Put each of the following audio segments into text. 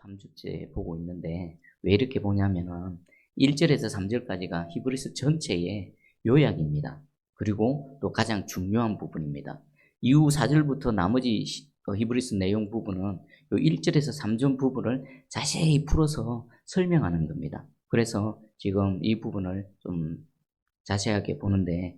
3주째 보고 있는데 왜 이렇게 보냐면은 1절에서 3절까지가 히브리서 전체의 요약입니다. 그리고 또 가장 중요한 부분입니다. 이후 4절부터 나머지 히브리서 내용 부분은 요 1절에서 3절 부분을 자세히 풀어서 설명하는 겁니다. 그래서 지금 이 부분을 좀 자세하게 보는데,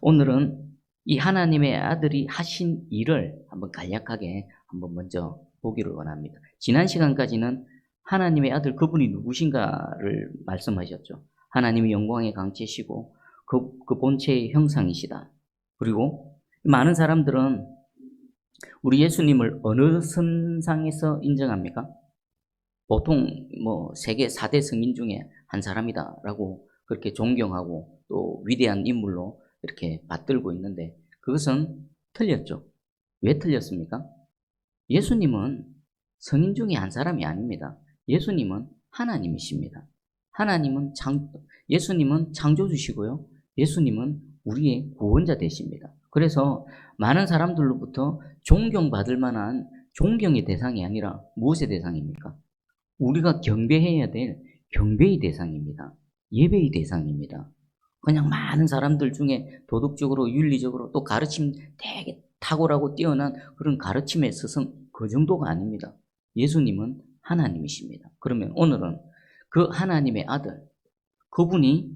오늘은 이 하나님의 아들이 하신 일을 한번 간략하게 한번 먼저 보기를 원합니다. 지난 시간까지는 하나님의 아들 그분이 누구신가를 말씀하셨죠. 하나님이 영광의 강체시고 그 본체의 형상이시다. 그리고 많은 사람들은 우리 예수님을 어느 선상에서 인정합니까? 보통 세계 4대 성인 중에 한 사람이다라고 그렇게 존경하고 또 위대한 인물로 이렇게 받들고 있는데, 그것은 틀렸죠. 왜 틀렸습니까? 예수님은 성인 중에 한 사람이 아닙니다. 예수님은 하나님이십니다. 예수님은 창조주시고요. 예수님은 우리의 구원자 되십니다. 그래서 많은 사람들로부터 존경받을 만한 존경의 대상이 아니라 무엇의 대상입니까? 우리가 경배해야 될 경배의 대상입니다. 예배의 대상입니다. 그냥 많은 사람들 중에 도덕적으로, 윤리적으로, 또 가르침 되게 탁월하고 뛰어난 그런 가르침의 스승, 그 정도가 아닙니다. 예수님은 하나님이십니다. 그러면 오늘은 그 하나님의 아들, 그분이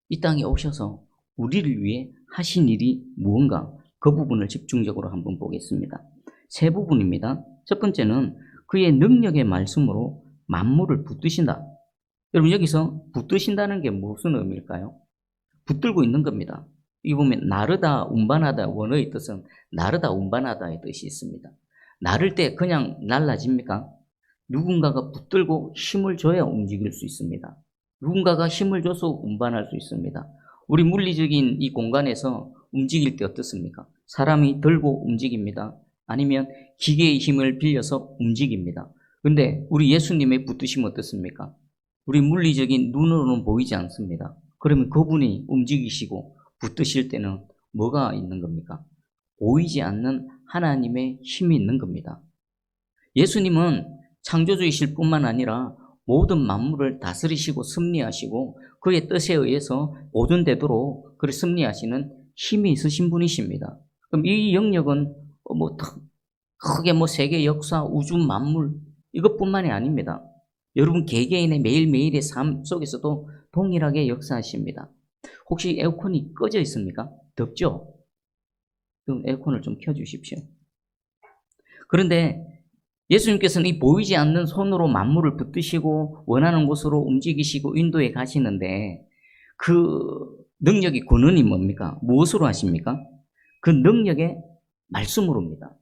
이 땅에 오셔서 우리를 위해 하신 일이 무언가, 그 부분을 집중적으로 한번 보겠습니다. 세 부분입니다. 첫 번째는 그의 능력의 말씀으로 만물을 붙드신다. 여러분, 여기서 붙드신다는 게 무슨 의미일까요? 붙들고 있는 겁니다. 이 보면 나르다 운반하다, 원어의 뜻은 나르다 운반하다의 뜻이 있습니다. 나를 때 그냥 날라집니까? 누군가가 붙들고 힘을 줘야 움직일 수 있습니다. 누군가가 힘을 줘서 운반할 수 있습니다. 우리 물리적인 이 공간에서 움직일 때 어떻습니까? 사람이 들고 움직입니다. 아니면 기계의 힘을 빌려서 움직입니다. 근데 우리 예수님의 붙드심은 어떻습니까? 우리 물리적인 눈으로는 보이지 않습니다. 그러면 그분이 움직이시고 붙드실 때는 뭐가 있는 겁니까? 보이지 않는 하나님의 힘이 있는 겁니다. 예수님은 창조주이실 뿐만 아니라 모든 만물을 다스리시고 섭리하시고 그의 뜻에 의해서 보존되도록 그를 섭리하시는 힘이 있으신 분이십니다. 그럼 이 영역은 크게 세계 역사, 우주 만물 이것뿐만이 아닙니다. 여러분 개개인의 매일매일의 삶 속에서도 동일하게 역사하십니다. 혹시 에어컨이 꺼져 있습니까? 덥죠? 그럼 에어컨을 좀 켜주십시오. 그런데 예수님께서는 이 보이지 않는 손으로 만물을 붙드시고 원하는 곳으로 움직이시고 인도에 가시는데, 그 능력의 근원이 뭡니까? 무엇으로 하십니까? 그 능력의 말씀으로입니다.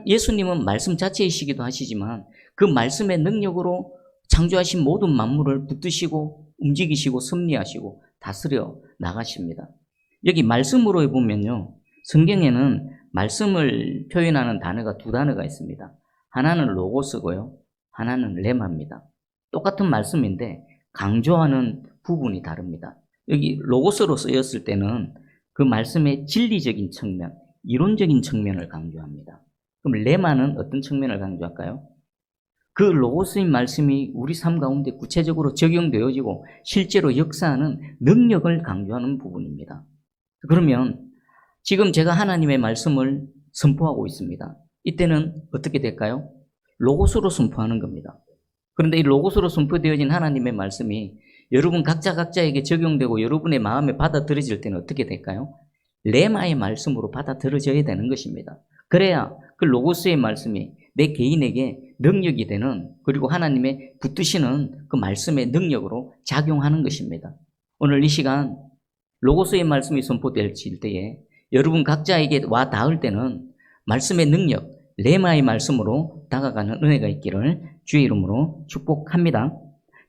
예수님은 말씀 자체이시기도 하시지만 그 말씀의 능력으로 창조하신 모든 만물을 붙드시고 움직이시고 섭리하시고 다스려 나가십니다. 여기 말씀으로 보면요, 성경에는 말씀을 표현하는 단어가 두 단어가 있습니다. 하나는 로고스고요, 하나는 레마입니다. 똑같은 말씀인데 강조하는 부분이 다릅니다. 여기 로고스로 쓰였을 때는 그 말씀의 진리적인 측면, 이론적인 측면을 강조합니다. 그럼 레마는 어떤 측면을 강조할까요? 그 로고스인 말씀이 우리 삶 가운데 구체적으로 적용되어지고 실제로 역사하는 능력을 강조하는 부분입니다. 그러면 지금 제가 하나님의 말씀을 선포하고 있습니다. 이때는 어떻게 될까요? 로고스로 선포하는 겁니다. 그런데 이 로고스로 선포되어진 하나님의 말씀이 여러분 각자에게 적용되고 여러분의 마음에 받아들여질 때는 어떻게 될까요? 레마의 말씀으로 받아들여져야 되는 것입니다. 그래야 그 로고스의 말씀이 내 개인에게 능력이 되는, 그리고 하나님의 붙드시는 그 말씀의 능력으로 작용하는 것입니다. 오늘 이 시간 로고스의 말씀이 선포될 때에 여러분 각자에게 와 닿을 때는 말씀의 능력, 레마의 말씀으로 다가가는 은혜가 있기를 주의 이름으로 축복합니다.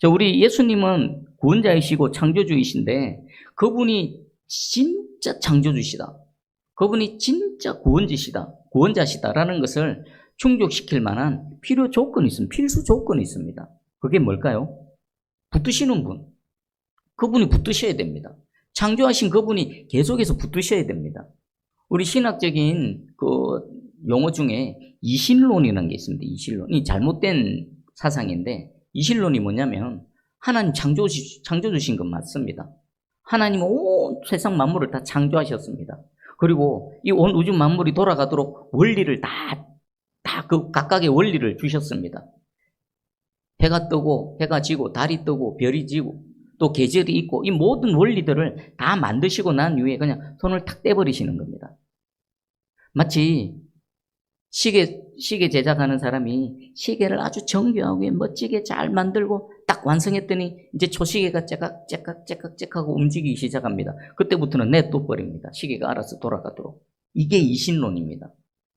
우리 예수님은 구원자이시고 창조주이신데 그분이 진짜 창조주시다, 그분이 진짜 구원자시다라는 것을 충족시킬 만한 필수 조건이 있습니다. 그게 뭘까요? 붙드시는 분, 그분이 붙드셔야 됩니다. 창조하신 그분이 계속해서 붙드셔야 됩니다. 우리 신학적인 그 용어 중에 이신론이라는 게 있습니다. 이신론. 이 잘못된 사상인데, 이신론이 뭐냐면 하나님 창조주신 건 맞습니다. 하나님은 온 세상 만물을 다 창조하셨습니다. 그리고 이 온 우주 만물이 돌아가도록 원리를 다 그 각각의 원리를 주셨습니다. 해가 뜨고 해가 지고 달이 뜨고 별이 지고 또 계절이 있고, 이 모든 원리들을 다 만드시고 난 이후에 그냥 손을 탁 떼버리시는 겁니다. 마치 시계 제작하는 사람이 시계를 아주 정교하게 멋지게 잘 만들고 딱 완성했더니 이제 초시계가 째깍째깍째깍째깍하고 움직이기 시작합니다. 그때부터는 냅둬버립니다. 시계가 알아서 돌아가도록. 이게 이신론입니다.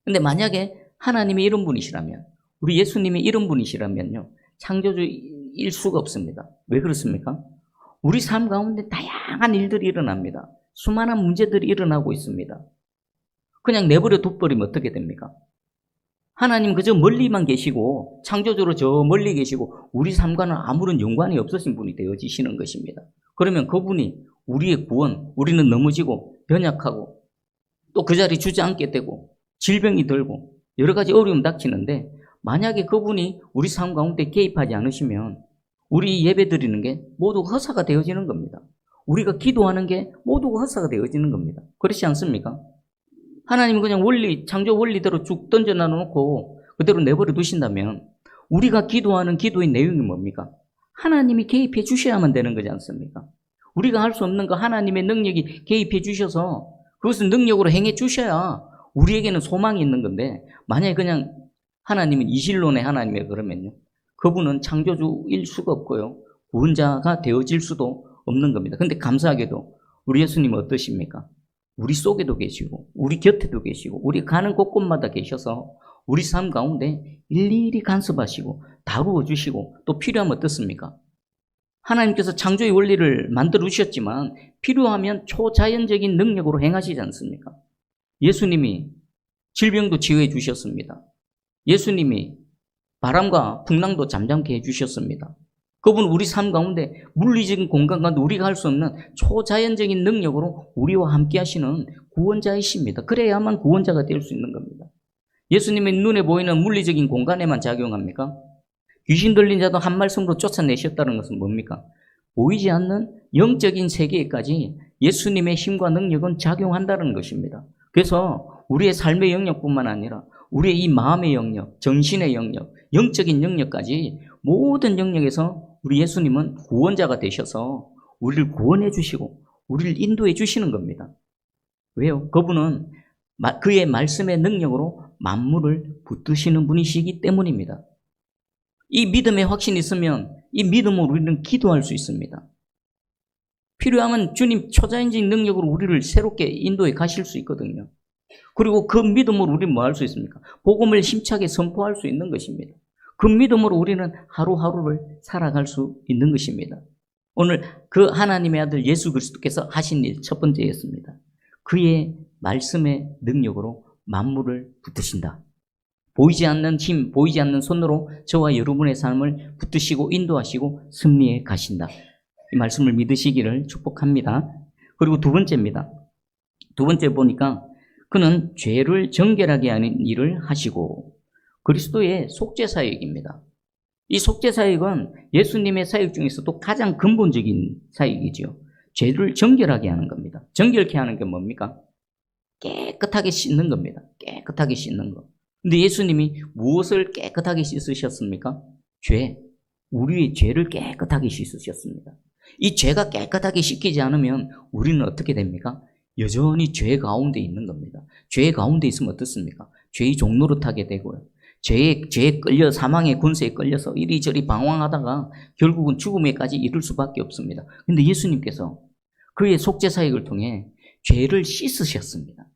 근데 만약에 하나님이 이런 분이시라면, 우리 예수님이 이런 분이시라면요, 창조주일 수가 없습니다. 왜 그렇습니까? 우리 삶 가운데 다양한 일들이 일어납니다. 수많은 문제들이 일어나고 있습니다. 그냥 내버려 둬버리면 어떻게 됩니까? 하나님 그저 멀리만 계시고, 창조주로 저 멀리 계시고 우리 삶과는 아무런 연관이 없으신 분이 되어지시는 것입니다. 그러면 그분이 우리의 구원, 우리는 넘어지고 연약하고 또 그 자리 주저앉게 되고 질병이 들고 여러 가지 어려움 닥치는데, 만약에 그분이 우리 삶 가운데 개입하지 않으시면 우리 예배 드리는 게 모두 허사가 되어지는 겁니다. 우리가 기도하는 게 모두 허사가 되어지는 겁니다. 그렇지 않습니까? 하나님은 그냥 창조 원리대로 쭉 던져놔 놓고 그대로 내버려 두신다면 우리가 기도하는 기도의 내용이 뭡니까? 하나님이 개입해 주셔야만 되는 거지 않습니까? 우리가 할 수 없는 거 하나님의 능력이 개입해 주셔서 그것을 능력으로 행해 주셔야 우리에게는 소망이 있는 건데, 만약에 그냥 하나님은 이신론의 하나님이에요 그러면요, 그분은 창조주일 수가 없고요, 구원자가 되어질 수도 없는 겁니다. 근데 감사하게도 우리 예수님은 어떠십니까? 우리 속에도 계시고 우리 곁에도 계시고 우리 가는 곳곳마다 계셔서 우리 삶 가운데 일일이 간섭하시고 다루어 주시고, 또 필요하면 어떻습니까? 하나님께서 창조의 원리를 만들어 주셨지만 필요하면 초자연적인 능력으로 행하시지 않습니까? 예수님이 질병도 치유해 주셨습니다. 예수님이 바람과 풍랑도 잠잠케 해 주셨습니다. 그분은 우리 삶 가운데 물리적인 공간 가운데 우리가 할 수 없는 초자연적인 능력으로 우리와 함께 하시는 구원자이십니다. 그래야만 구원자가 될 수 있는 겁니다. 예수님의 눈에 보이는 물리적인 공간에만 작용합니까? 귀신 들린 자도 한 말씀으로 쫓아내셨다는 것은 뭡니까? 보이지 않는 영적인 세계에까지 예수님의 힘과 능력은 작용한다는 것입니다. 그래서 우리의 삶의 영역뿐만 아니라 우리의 이 마음의 영역, 정신의 영역, 영적인 영역까지 모든 영역에서 우리 예수님은 구원자가 되셔서 우리를 구원해 주시고 우리를 인도해 주시는 겁니다. 왜요? 그분은 그의 말씀의 능력으로 만물을 붙드시는 분이시기 때문입니다. 이 믿음의 확신이 있으면 이 믿음으로 우리는 기도할 수 있습니다. 필요하면 주님 초자연적인 능력으로 우리를 새롭게 인도해 가실 수 있거든요. 그리고 그 믿음으로 우리는 뭐 할 수 있습니까? 복음을 힘차게 선포할 수 있는 것입니다. 그 믿음으로 우리는 하루하루를 살아갈 수 있는 것입니다. 오늘 그 하나님의 아들 예수 그리스도께서 하신 일 첫 번째였습니다. 그의 말씀의 능력으로 만물을 붙드신다. 보이지 않는 힘, 보이지 않는 손으로 저와 여러분의 삶을 붙드시고 인도하시고 승리해 가신다. 이 말씀을 믿으시기를 축복합니다. 그리고 두 번째입니다. 두 번째 보니까 그는 죄를 정결하게 하는 일을 하시고, 그리스도의 속죄사역입니다. 이 속죄사역은 예수님의 사역 중에서도 가장 근본적인 사역이죠. 죄를 정결하게 하는 겁니다. 정결케 하는 게 뭡니까? 깨끗하게 씻는 겁니다. 깨끗하게 씻는 거. 근데 예수님이 무엇을 깨끗하게 씻으셨습니까? 죄. 우리의 죄를 깨끗하게 씻으셨습니다. 이 죄가 깨끗하게 씻기지 않으면 우리는 어떻게 됩니까? 여전히 죄 가운데 있는 겁니다. 죄 가운데 있으면 어떻습니까? 죄의 종로를 타게 되고요. 죄에 끌려 사망의 권세에 끌려서 이리저리 방황하다가 결국은 죽음에까지 이를 수밖에 없습니다. 근데 예수님께서 그의 속죄사역을 통해 죄를 씻으셨습니다.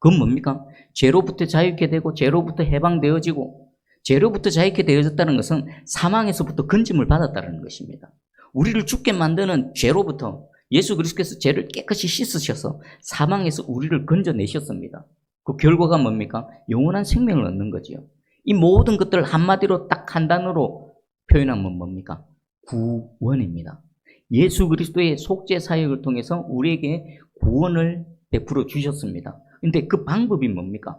그건 뭡니까? 죄로부터 자유케 되고 죄로부터 해방되어지고, 죄로부터 자유케 되어졌다는 것은 사망에서부터 건짐을 받았다는 것입니다. 우리를 죽게 만드는 죄로부터 예수 그리스도께서 죄를 깨끗이 씻으셔서 사망에서 우리를 건져내셨습니다. 그 결과가 뭡니까? 영원한 생명을 얻는 거지요. 이 모든 것들을 한마디로 딱 한 단어로 표현하면 뭡니까? 구원입니다. 예수 그리스도의 속죄 사역을 통해서 우리에게 구원을 베풀어 주셨습니다. 근데 그 방법이 뭡니까?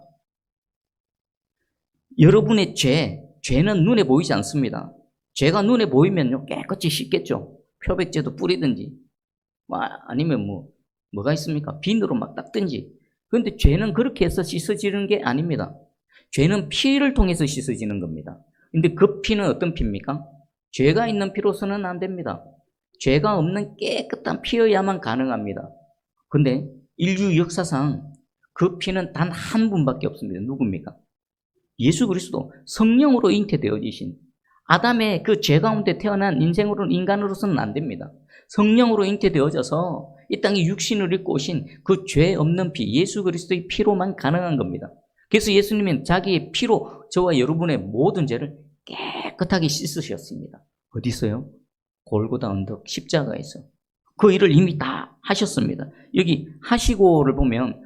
여러분의 죄, 죄는 눈에 보이지 않습니다. 죄가 눈에 보이면요, 깨끗이 씻겠죠. 표백제도 뿌리든지, 아니면 뭐가 있습니까? 비누로 막 닦든지. 그런데 죄는 그렇게 해서 씻어지는 게 아닙니다. 죄는 피를 통해서 씻어지는 겁니다. 근데 그 피는 어떤 피입니까? 죄가 있는 피로서는 안 됩니다. 죄가 없는 깨끗한 피여야만 가능합니다. 근데 인류 역사상 그 피는 단 한 분밖에 없습니다. 누굽니까? 예수 그리스도, 성령으로 잉태되어지신, 아담의 그 죄 가운데 태어난 인간으로서는 안 됩니다. 성령으로 잉태되어져서 이 땅에 육신을 입고 오신 그 죄 없는 피, 예수 그리스도의 피로만 가능한 겁니다. 그래서 예수님은 자기의 피로 저와 여러분의 모든 죄를 깨끗하게 씻으셨습니다. 어디서요? 골고다 언덕 십자가에서. 그 일을 이미 다 하셨습니다. 여기 하시고를 보면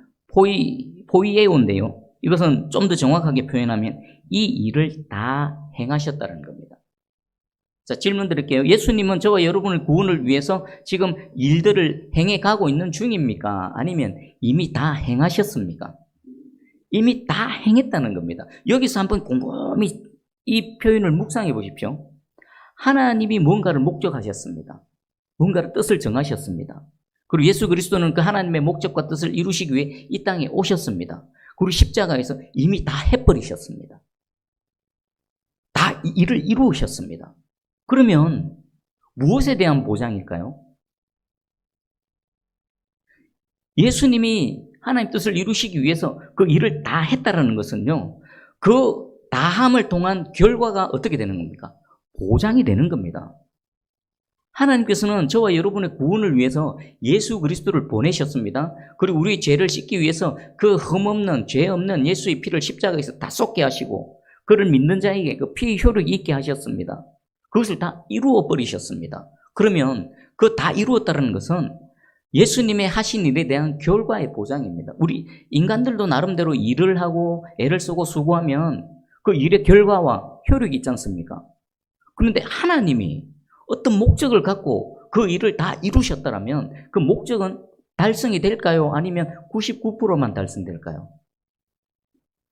포이에오인데요. 이것은 좀 더 정확하게 표현하면 이 일을 다 행하셨다는 겁니다. 자, 질문 드릴게요. 예수님은 저와 여러분의 구원을 위해서 지금 일들을 행해 가고 있는 중입니까? 아니면 이미 다 행하셨습니까? 이미 다 행했다는 겁니다. 여기서 한번 곰곰이 이 표현을 묵상해 보십시오. 하나님이 뭔가를 목적하셨습니다. 뭔가를 뜻을 정하셨습니다. 그리고 예수 그리스도는 그 하나님의 목적과 뜻을 이루시기 위해 이 땅에 오셨습니다. 그리고 십자가에서 이미 다 해버리셨습니다. 다 일을 이루셨습니다. 그러면 무엇에 대한 보장일까요? 예수님이 하나님 뜻을 이루시기 위해서 그 일을 다 했다라는 것은요, 그 다함을 통한 결과가 어떻게 되는 겁니까? 보장이 되는 겁니다. 하나님께서는 저와 여러분의 구원을 위해서 예수 그리스도를 보내셨습니다. 그리고 우리의 죄를 씻기 위해서 그 흠없는, 죄 없는 예수의 피를 십자가에서 다 쏟게 하시고 그를 믿는 자에게 그 피의 효력이 있게 하셨습니다. 그것을 다 이루어 버리셨습니다. 그러면 그 다 이루었다는 것은 예수님의 하신 일에 대한 결과의 보장입니다. 우리 인간들도 나름대로 일을 하고 애를 쓰고 수고하면 그 일의 결과와 효력이 있지 않습니까? 그런데 하나님이 어떤 목적을 갖고 그 일을 다 이루셨다면 그 목적은 달성이 될까요? 아니면 99%만 달성될까요?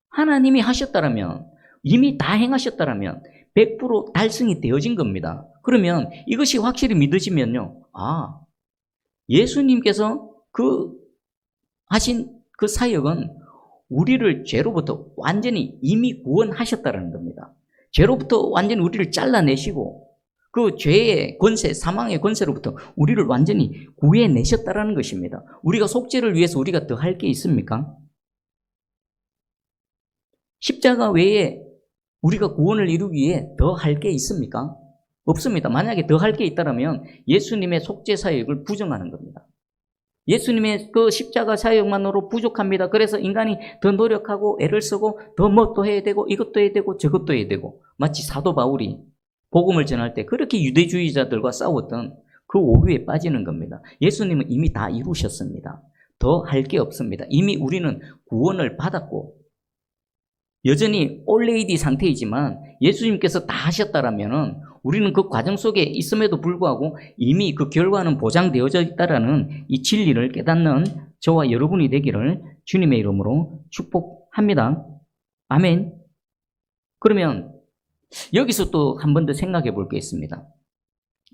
하나님이 하셨다면, 이미 다 행하셨다면 100% 달성이 되어진 겁니다. 그러면 이것이 확실히 믿으시면요, 예수님께서 하신 그 사역은 우리를 죄로부터 완전히 이미 구원하셨다는 겁니다. 죄로부터 완전히 우리를 잘라내시고 그 죄의 권세, 사망의 권세로부터 우리를 완전히 구해내셨다는 것입니다. 우리가 속죄를 위해서 우리가 더 할 게 있습니까? 십자가 외에 우리가 구원을 이루기 위해 더 할 게 있습니까? 없습니다. 만약에 더 할 게 있다면 예수님의 속죄 사역을 부정하는 겁니다. 예수님의 그 십자가 사역만으로 부족합니다. 그래서 인간이 더 노력하고 애를 쓰고 더 뭣도 해야 되고 이것도 해야 되고 저것도 해야 되고, 마치 사도 바울이 복음을 전할 때 그렇게 유대주의자들과 싸웠던 그 오류에 빠지는 겁니다. 예수님은 이미 다 이루셨습니다. 더 할 게 없습니다. 이미 우리는 구원을 받았고 여전히 올레이디 상태이지만 예수님께서 다 하셨다라면 우리는 그 과정 속에 있음에도 불구하고 이미 그 결과는 보장되어져 있다라는 이 진리를 깨닫는 저와 여러분이 되기를 주님의 이름으로 축복합니다. 아멘. 그러면 여기서 또 한 번 더 생각해 볼 게 있습니다.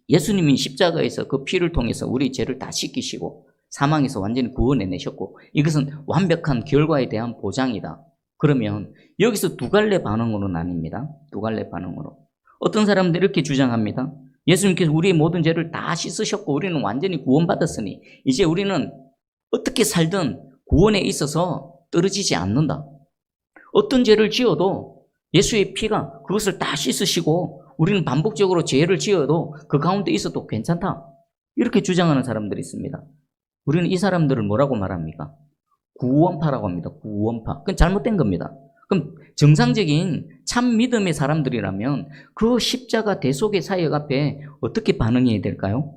예수님이 십자가에서 그 피를 통해서 우리 죄를 다 씻기시고 사망에서 완전히 구원해내셨고 이것은 완벽한 결과에 대한 보장이다. 그러면 여기서 두 갈래 반응으로 나뉩니다. 두 갈래 반응으로. 어떤 사람들이 이렇게 주장합니다. 예수님께서 우리의 모든 죄를 다 씻으셨고 우리는 완전히 구원받았으니 이제 우리는 어떻게 살든 구원에 있어서 떨어지지 않는다. 어떤 죄를 지어도 예수의 피가 그것을 다 씻으시고 우리는 반복적으로 죄를 지어도 그 가운데 있어도 괜찮다. 이렇게 주장하는 사람들이 있습니다. 우리는 이 사람들을 뭐라고 말합니까? 구원파라고 합니다. 구원파. 그건 잘못된 겁니다. 그럼 정상적인 참 믿음의 사람들이라면 그 십자가 대속의 사역 앞에 어떻게 반응해야 될까요?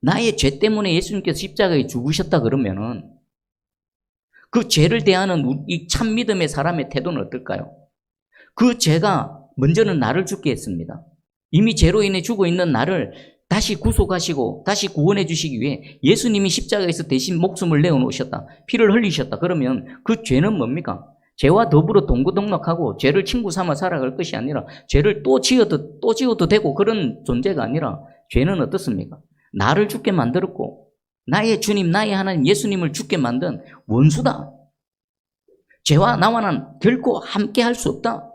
나의 죄 때문에 예수님께서 십자가에 죽으셨다 그러면은 그 죄를 대하는 이 참 믿음의 사람의 태도는 어떨까요? 그 죄가 먼저는 나를 죽게 했습니다. 이미 죄로 인해 죽어 있는 나를 다시 구속하시고 다시 구원해 주시기 위해 예수님이 십자가에서 대신 목숨을 내어놓으셨다. 피를 흘리셨다. 그러면 그 죄는 뭡니까? 죄와 더불어 동거동락하고 죄를 친구 삼아 살아갈 것이 아니라 죄를 또 지어도 되고 그런 존재가 아니라 죄는 어떻습니까? 나를 죽게 만들었고 나의 주님, 나의 하나님 예수님을 죽게 만든 원수다. 죄와 나와는 결코 함께 할 수 없다.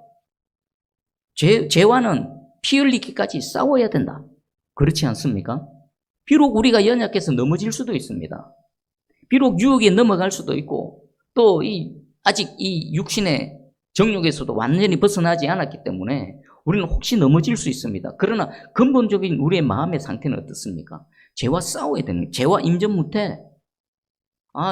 죄와는 피 흘리기까지 싸워야 된다. 그렇지 않습니까? 비록 우리가 연약해서 넘어질 수도 있습니다. 비록 유혹에 넘어갈 수도 있고 또 아직 이 육신의 정욕에서도 완전히 벗어나지 않았기 때문에 우리는 혹시 넘어질 수 있습니다. 그러나 근본적인 우리의 마음의 상태는 어떻습니까? 죄와 싸워야 되는 거예요. 죄와 임전무태.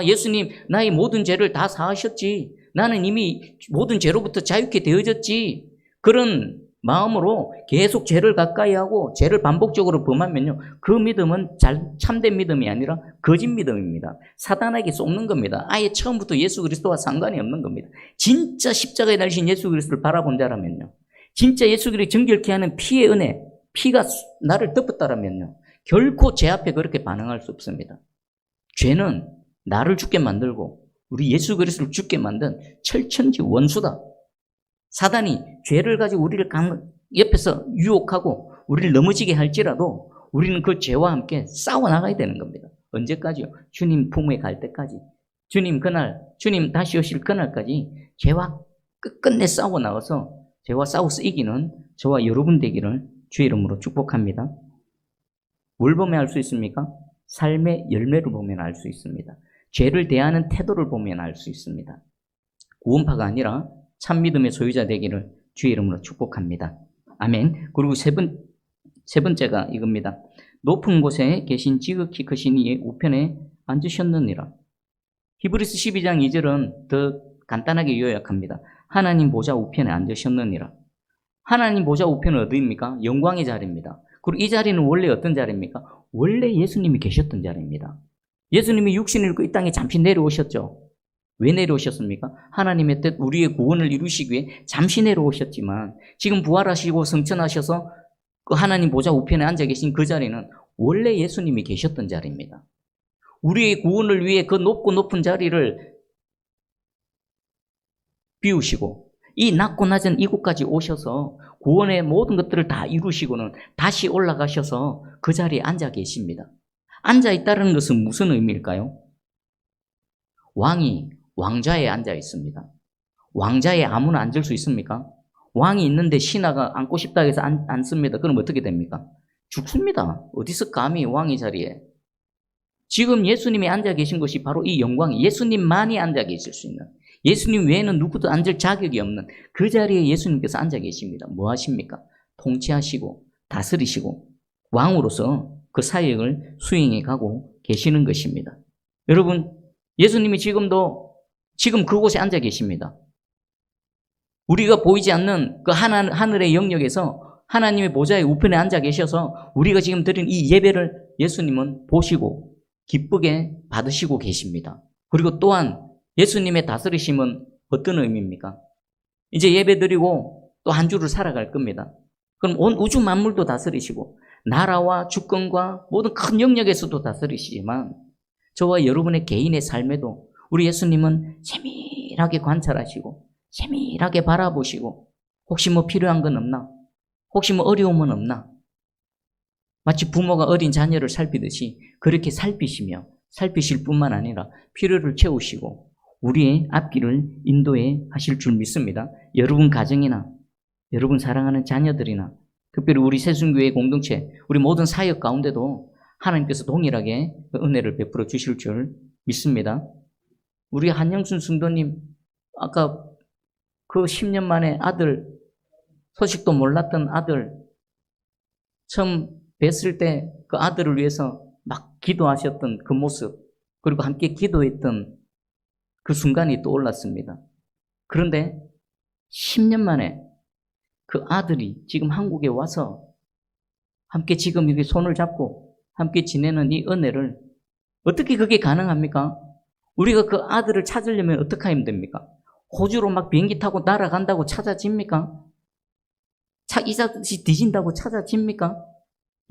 예수님 나의 모든 죄를 다 사하셨지. 나는 이미 모든 죄로부터 자유케 되어졌지. 그런 마음으로 계속 죄를 가까이 하고 죄를 반복적으로 범하면요. 그 믿음은 참된 믿음이 아니라 거짓 믿음입니다. 사단에게 속는 겁니다. 아예 처음부터 예수 그리스도와 상관이 없는 겁니다. 진짜 십자가에 달리신 예수 그리스도를 바라본 자라면요. 진짜 예수 그리스도를 정결케 하는 피의 은혜, 피가 나를 덮었다라면요. 결코 죄 앞에 그렇게 반응할 수 없습니다. 죄는 나를 죽게 만들고 우리 예수 그리스도를 죽게 만든 철천지 원수다. 사단이 죄를 가지고 우리를 옆에서 유혹하고 우리를 넘어지게 할지라도 우리는 그 죄와 함께 싸워나가야 되는 겁니다. 언제까지요? 주님 품에 갈 때까지. 주님 다시 오실 그날까지 죄와 끝끝내 싸워나가서 죄와 싸워서 이기는 저와 여러분 되기를 주의 이름으로 축복합니다. 뭘 보면 알 수 있습니까? 삶의 열매를 보면 알 수 있습니다. 죄를 대하는 태도를 보면 알 수 있습니다. 구원파가 아니라 참 믿음의 소유자 되기를 주의 이름으로 축복합니다. 아멘. 그리고 세 번째가 이겁니다. 높은 곳에 계신 지극히 크신 이의 우편에 앉으셨느니라. 히브리서 12장 2절은 더 간단하게 요약합니다. 하나님 보좌 우편에 앉으셨느니라. 하나님 보좌 우편은 어디입니까? 영광의 자리입니다. 그리고 이 자리는 원래 어떤 자리입니까? 원래 예수님이 계셨던 자리입니다. 예수님이 육신을 입고 이 땅에 잠시 내려오셨죠. 왜 내려오셨습니까? 하나님의 뜻, 우리의 구원을 이루시기 위해 잠시 내려오셨지만 지금 부활하시고 승천하셔서 그 하나님 보좌 우편에 앉아 계신 그 자리는 원래 예수님이 계셨던 자리입니다. 우리의 구원을 위해 그 높고 높은 자리를 비우시고 이 낮고 낮은 이곳까지 오셔서 구원의 모든 것들을 다 이루시고는 다시 올라가셔서 그 자리에 앉아 계십니다. 앉아 있다는 것은 무슨 의미일까요? 왕이 왕좌에 앉아 있습니다. 왕좌에 아무나 앉을 수 있습니까? 왕이 있는데 신하가 앉고 싶다 해서 앉습니다. 그럼 어떻게 됩니까? 죽습니다. 어디서 감히 왕의 자리에. 지금 예수님이 앉아 계신 것이 바로 이 영광이 예수님만이 앉아 계실 수 있는 예수님 외에는 누구도 앉을 자격이 없는 그 자리에 예수님께서 앉아 계십니다. 뭐 하십니까? 통치하시고 다스리시고 왕으로서 그 사역을 수행해 가고 계시는 것입니다. 여러분, 예수님이 지금 그곳에 앉아 계십니다. 우리가 보이지 않는 그 하늘의 영역에서 하나님의 보좌의 우편에 앉아 계셔서 우리가 지금 드린 이 예배를 예수님은 보시고 기쁘게 받으시고 계십니다. 그리고 또한 예수님의 다스리심은 어떤 의미입니까? 이제 예배 드리고 또 한 주를 살아갈 겁니다. 그럼 온 우주 만물도 다스리시고 나라와 주권과 모든 큰 영역에서도 다스리시지만 저와 여러분의 개인의 삶에도 우리 예수님은 세밀하게 관찰하시고 세밀하게 바라보시고 혹시 뭐 필요한 건 없나? 혹시 뭐 어려움은 없나? 마치 부모가 어린 자녀를 살피듯이 그렇게 살피실 뿐만 아니라 필요를 채우시고 우리의 앞길을 인도해 하실 줄 믿습니다. 여러분 가정이나 여러분 사랑하는 자녀들이나 특별히 우리 새순교회 공동체, 우리 모든 사역 가운데도 하나님께서 동일하게 은혜를 베풀어 주실 줄 믿습니다. 우리 한영순 성도님 아까 그 10년 만에 아들, 소식도 몰랐던 아들 처음 뵀을 때 그 아들을 위해서 막 기도하셨던 그 모습 그리고 함께 기도했던 그 순간이 떠올랐습니다. 그런데 10년 만에 그 아들이 지금 한국에 와서 함께 지금 여기 손을 잡고 함께 지내는 이 은혜를 어떻게 그게 가능합니까? 우리가 그 아들을 찾으려면 어떻게 하면 됩니까? 호주로 막 비행기 타고 날아간다고 찾아집니까? 이삭이 뒤진다고 찾아집니까?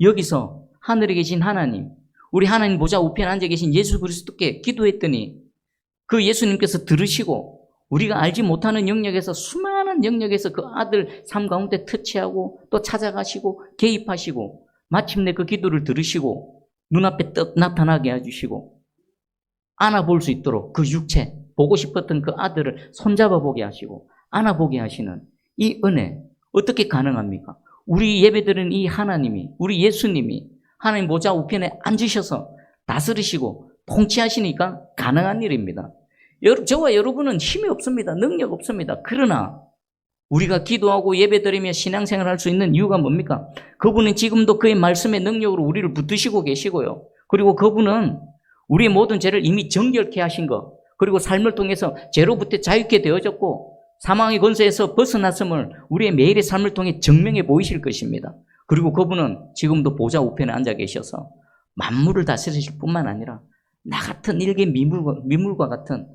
여기서 하늘에 계신 하나님, 우리 하나님 보좌 우편에 앉아 계신 예수 그리스도께 기도했더니 그 예수님께서 들으시고 우리가 알지 못하는 영역에서 수많은 영역에서 그 아들 삶 가운데 터치하고 또 찾아가시고 개입하시고 마침내 그 기도를 들으시고 눈앞에 떡 나타나게 해주시고 안아볼 수 있도록 그 육체, 보고 싶었던 그 아들을 손잡아 보게 하시고 안아보게 하시는 이 은혜 어떻게 가능합니까? 우리 예배드리는 이 하나님이, 우리 예수님이 하나님 보좌 우편에 앉으셔서 다스리시고 통치하시니까 가능한 일입니다. 저와 여러분은 힘이 없습니다. 능력 없습니다. 그러나 우리가 기도하고 예배드리며 신앙생활을 할 수 있는 이유가 뭡니까? 그분은 지금도 그의 말씀의 능력으로 우리를 붙드시고 계시고요. 그리고 그분은 우리의 모든 죄를 이미 정결케 하신 것, 그리고 삶을 통해서 죄로부터 자유케 되어졌고 사망의 권세에서 벗어났음을 우리의 매일의 삶을 통해 증명해 보이실 것입니다. 그리고 그분은 지금도 보좌 우편에 앉아 계셔서 만물을 다스리실 뿐만 아니라 나 같은 일개 미물과 같은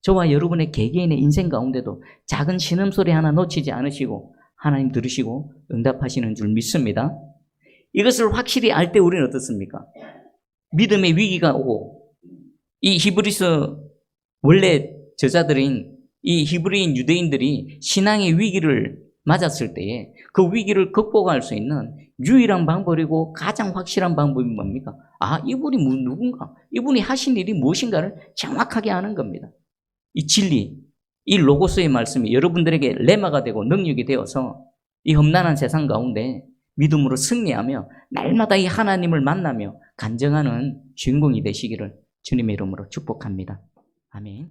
저와 여러분의 개개인의 인생 가운데도 작은 신음소리 하나 놓치지 않으시고 하나님 들으시고 응답하시는 줄 믿습니다. 이것을 확실히 알 때 우리는 어떻습니까? 믿음의 위기가 오고 이 히브리서 원래 저자들인 이 히브리인 유대인들이 신앙의 위기를 맞았을 때에 그 위기를 극복할 수 있는 유일한 방법이고 가장 확실한 방법이 뭡니까? 이분이 누군가, 이분이 하신 일이 무엇인가를 정확하게 아는 겁니다. 이 진리, 이 로고스의 말씀이 여러분들에게 레마가 되고 능력이 되어서 이 험난한 세상 가운데 믿음으로 승리하며 날마다 이 하나님을 만나며 간증하는 주인공이 되시기를 주님의 이름으로 축복합니다. 아멘.